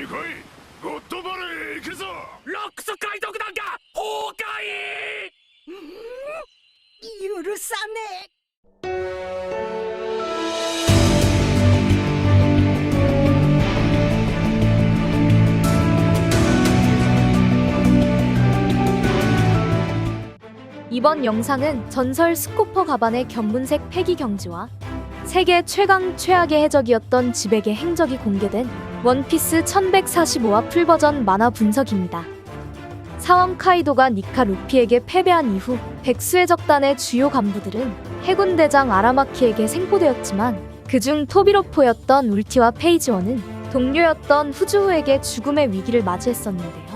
来い。ゴッドバレー行くぞ。ロックス海賊団が崩壊。許さね이번 영상은 전설 스코퍼 가반의 견문색 패기 경지와 세계 최강 최악의 해적이었던 지백의 행적이 공개된 원피스 1145화 풀버전 만화 분석입니다. 사원 카이도가 니카 루피에게 패배한 이후 백수의 적단의 주요 간부들은 해군 대장 아라마키에게 생포되었지만 그중 토비로포였던 울티와 페이지원은 동료였던 후즈후에게 죽음의 위기를 맞이했었는데요.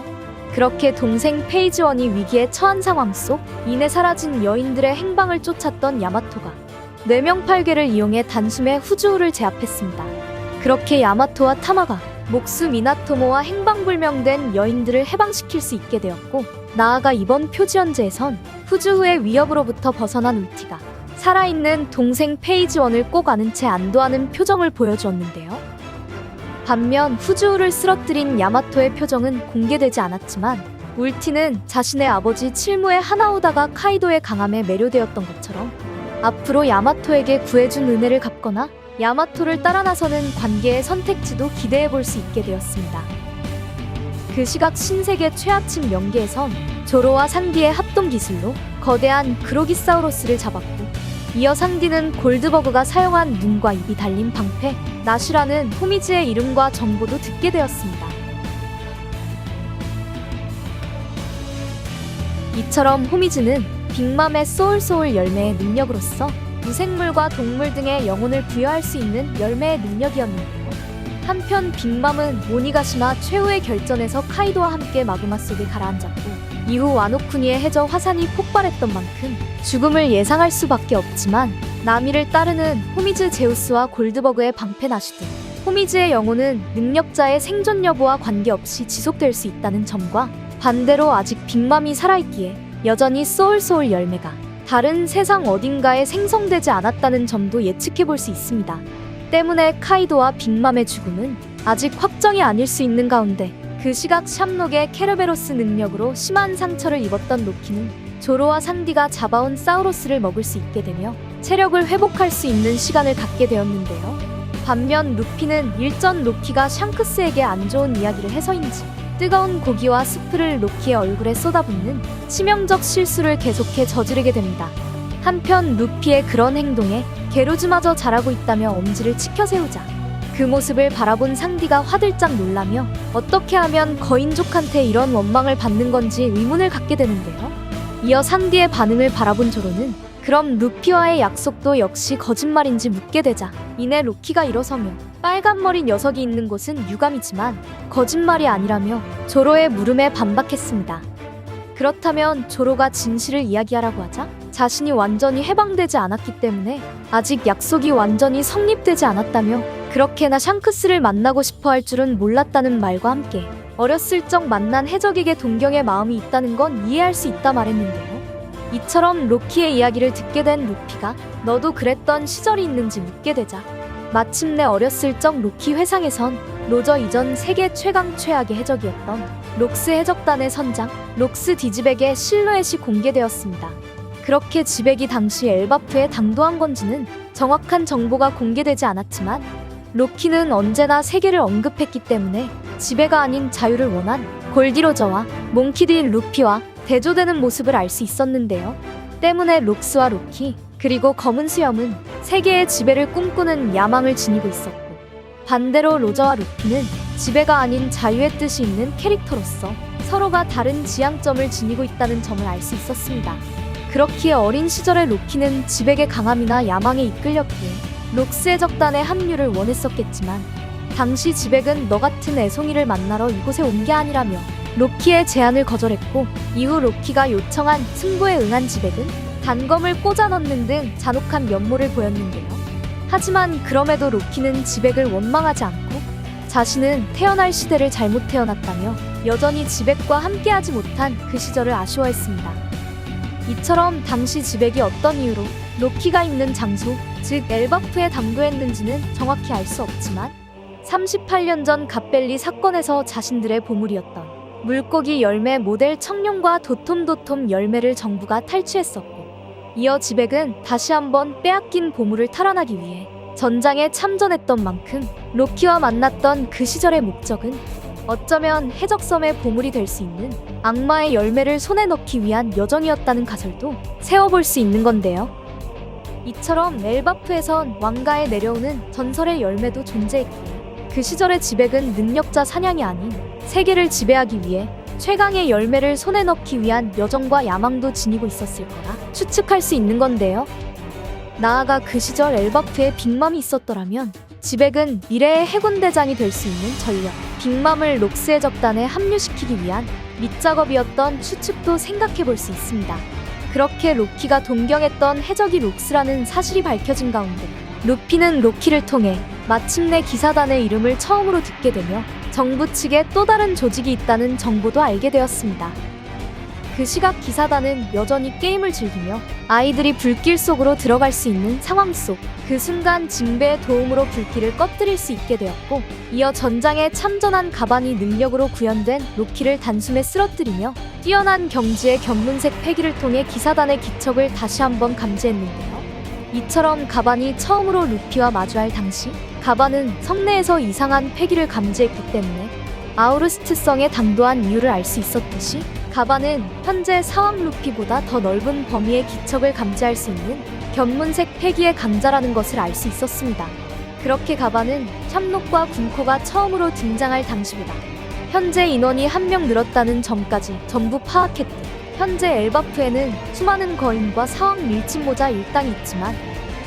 그렇게 동생 페이지원이 위기에 처한 상황 속 이내 사라진 여인들의 행방을 쫓았던 야마토가 뇌명팔괴를 이용해 단숨에 후즈후를 제압했습니다. 그렇게 야마토와 타마가 목수 미나토모와 행방불명된 여인들을 해방시킬 수 있게 되었고, 나아가 이번 표지연재에선 후즈후의 위협으로부터 벗어난 울티가 살아있는 동생 페이지원을 꼭 아는 채 안도하는 표정을 보여주었는데요. 반면 후즈후를 쓰러뜨린 야마토의 표정은 공개되지 않았지만 울티는 자신의 아버지 칠무의 하나오다가 카이도의 강함에 매료되었던 것처럼 앞으로 야마토에게 구해준 은혜를 갚거나 야마토를 따라 나서는 관계의 선택지도 기대해볼 수 있게 되었습니다. 그 시각 신세계 최하층 명계에선 조로와 상디의 합동 기술로 거대한 그로기사우로스를 잡았고, 이어 상디는 골드버그가 사용한 눈과 입이 달린 방패 나슈라는 호미즈의 이름과 정보도 듣게 되었습니다. 이처럼 호미즈는 빅맘의 소울 열매의 능력으로서 무생물과 동물 등의 영혼을 부여할 수 있는 열매의 능력이었는데요. 한편 빅맘은 모니가시마 최후의 결전에서 카이도와 함께 마그마 속에 가라앉았고, 이후 와노쿠니의 해저 화산이 폭발했던 만큼 죽음을 예상할 수밖에 없지만 나미를 따르는 호미즈 제우스와 골드버그의 방패 나슈 등 호미즈의 영혼은 능력자의 생존 여부와 관계없이 지속될 수 있다는 점과 반대로 아직 빅맘이 살아있기에 여전히 소울 열매가 다른 세상 어딘가에 생성되지 않았다는 점도 예측해볼 수 있습니다. 때문에 카이도와 빅맘의 죽음은 아직 확정이 아닐 수 있는 가운데, 그 시각 샴록의 케르베로스 능력으로 심한 상처를 입었던 로키는 조로와 상디가 잡아온 사우로스를 먹을 수 있게 되며 체력을 회복할 수 있는 시간을 갖게 되었는데요. 반면 루피는 일전 로키가 샹크스에게 안 좋은 이야기를 해서인지 뜨거운 고기와 스프를 로키의 얼굴에 쏟아붓는 치명적 실수를 계속해 저지르게 됩니다. 한편 루피의 그런 행동에 게로즈마저 잘하고 있다며 엄지를 치켜세우자 그 모습을 바라본 상디가 화들짝 놀라며 어떻게 하면 거인족한테 이런 원망을 받는 건지 의문을 갖게 되는데요. 이어 상디의 반응을 바라본 조로는 그럼 루피와의 약속도 역시 거짓말인지 묻게 되자 이내 로키가 일어서며 빨간 머리 녀석이 있는 곳은 유감이지만 거짓말이 아니라며 조로의 물음에 반박했습니다. 그렇다면 조로가 진실을 이야기하라고 하자 자신이 완전히 해방되지 않았기 때문에 아직 약속이 완전히 성립되지 않았다며 그렇게나 샹크스를 만나고 싶어 할 줄은 몰랐다는 말과 함께 어렸을 적 만난 해적에게 동경의 마음이 있다는 건 이해할 수 있다 말했는데요. 이처럼 로키의 이야기를 듣게 된 루피가 너도 그랬던 시절이 있는지 묻게 되자 마침내 어렸을 적 로키 회상에선 로저 이전 세계 최강 최악의 해적이었던 록스 해적단의 선장 록스 디지백의 실루엣이 공개되었습니다. 그렇게 지백이 당시 엘바프에 당도한 건지는 정확한 정보가 공개되지 않았지만 로키는 언제나 세계를 언급했기 때문에 지배가 아닌 자유를 원한 골디로저와 몽키드인 루피와 대조되는 모습을 알 수 있었는데요. 때문에 록스와 로키 그리고 검은 수염은 세계의 지배를 꿈꾸는 야망을 지니고 있었고, 반대로 로저와 루피는 지배가 아닌 자유의 뜻이 있는 캐릭터로서 서로가 다른 지향점을 지니고 있다는 점을 알 수 있었습니다. 그렇기에 어린 시절의 로키는 지백의 강함이나 야망에 이끌렸기에 록스의 적단에 합류를 원했었겠지만 당시 지백은 너 같은 애송이를 만나러 이곳에 온 게 아니라며 로키의 제안을 거절했고, 이후 로키가 요청한 승부에 응한 지백은 단검을 꽂아 넣는 등 잔혹한 면모를 보였는데요. 하지만 그럼에도 로키는 지백을 원망하지 않고 자신은 태어날 시대를 잘못 태어났다며 여전히 지백과 함께하지 못한 그 시절을 아쉬워했습니다. 이처럼 당시 지백이 어떤 이유로 로키가 있는 장소, 즉 엘바프에 당도했는지는 정확히 알 수 없지만 38년 전 갓벨리 사건에서 자신들의 보물이었던 물고기 열매 모델 청룡과 도톰도톰 열매를 정부가 탈취했었고, 이어 지백은 다시 한번 빼앗긴 보물을 탈환하기 위해 전장에 참전했던 만큼 로키와 만났던 그 시절의 목적은 어쩌면 해적섬의 보물이 될 수 있는 악마의 열매를 손에 넣기 위한 여정이었다는 가설도 세워볼 수 있는 건데요. 이처럼 엘바프에선 왕가에 내려오는 전설의 열매도 존재했고, 그 시절의 지백은 능력자 사냥이 아닌 세계를 지배하기 위해 최강의 열매를 손에 넣기 위한 여정과 야망도 지니고 있었을 거라 추측할 수 있는 건데요. 나아가 그 시절 엘바프에 빅맘이 있었더라면 지백은 미래의 해군대장이 될 수 있는 전력, 빅맘을 록스의 적단에 합류시키기 위한 밑작업이었던 추측도 생각해볼 수 있습니다. 그렇게 로키가 동경했던 해적이 록스라는 사실이 밝혀진 가운데 루피는 로키를 통해 마침내 기사단의 이름을 처음으로 듣게 되며 정부 측에 또 다른 조직이 있다는 정보도 알게 되었습니다. 그 시각 기사단은 여전히 게임을 즐기며 아이들이 불길 속으로 들어갈 수 있는 상황 속, 그 순간 징배의 도움으로 불길을 꺼뜨릴 수 있게 되었고, 이어 전장에 참전한 가반이 능력으로 구현된 로키를 단숨에 쓰러뜨리며 뛰어난 경지의 견문색 패기를 통해 기사단의 기척을 다시 한번 감지했는데요. 이처럼 가반이 처음으로 루피와 마주할 당시 가반은 성내에서 이상한 패기를 감지했기 때문에 아우르스트성에 당도한 이유를 알 수 있었듯이, 가반은 현재 사왕 루피보다 더 넓은 범위의 기척을 감지할 수 있는 견문색 패기의 강자라는 것을 알 수 있었습니다. 그렇게 가반은 샴록과 군코가 처음으로 등장할 당시보다 현재 인원이 한 명 늘었다는 점까지 전부 파악했듯, 현재 엘바프에는 수많은 거인과 사왕 밀짚모자 일당이 있지만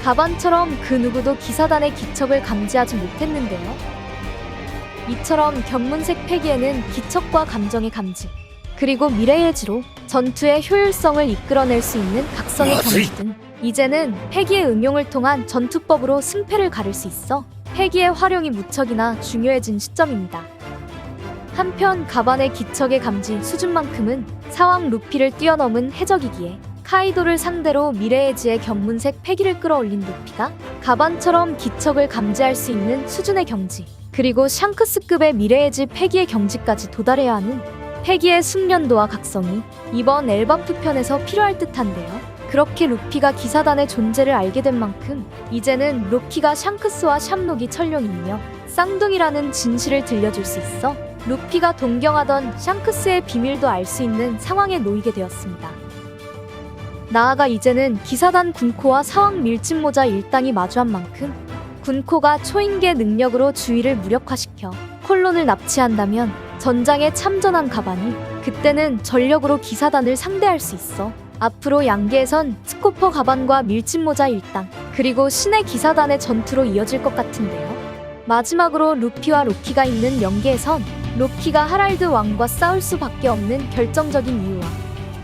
가반처럼 그 누구도 기사단의 기척을 감지하지 못했는데요. 이처럼 견문색 패기에는 기척과 감정의 감지, 그리고 미래의 지로 전투의 효율성을 이끌어낼 수 있는 각성의 경지 등 이제는 패기의 응용을 통한 전투법으로 승패를 가릴 수 있어 패기의 활용이 무척이나 중요해진 시점입니다. 한편 가반의 기척의 감지 수준만큼은 사왕 루피를 뛰어넘은 해적이기에 카이도를 상대로 미래의 지의 견문색 패기를 끌어올린 루피가 가반처럼 기척을 감지할 수 있는 수준의 경지, 그리고 샹크스급의 미래의 지 패기의 경지까지 도달해야 하는 패기의 숙련도와 각성이 이번 엘바프 편에서 필요할 듯한데요. 그렇게 루피가 기사단의 존재를 알게 된 만큼 이제는 로키가 샹크스와 샴록이 천룡이며 쌍둥이라는 진실을 들려줄 수 있어 루피가 동경하던 샹크스의 비밀도 알 수 있는 상황에 놓이게 되었습니다. 나아가 이제는 기사단 군코와 사왕 밀짚모자 일당이 마주한 만큼 군코가 초인계 능력으로 주위를 무력화시켜 콜론을 납치한다면 전장에 참전한 가반이 그때는 전력으로 기사단을 상대할 수 있어 앞으로 양계에선 스코퍼 가반과 밀짚모자 일당, 그리고 신의 기사단의 전투로 이어질 것 같은데요. 마지막으로 루피와 로키가 있는 영계에선 로키가 하랄드 왕과 싸울 수밖에 없는 결정적인 이유와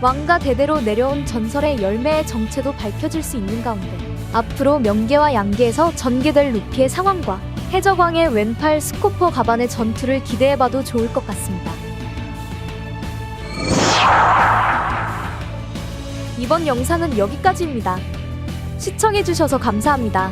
왕가 대대로 내려온 전설의 열매의 정체도 밝혀질 수 있는 가운데 앞으로 명계와 양계에서 전개될 루피의 상황과 해적왕의 왼팔 스코퍼 가반의 전투를 기대해봐도 좋을 것 같습니다. 이번 영상은 여기까지입니다. 시청해주셔서 감사합니다.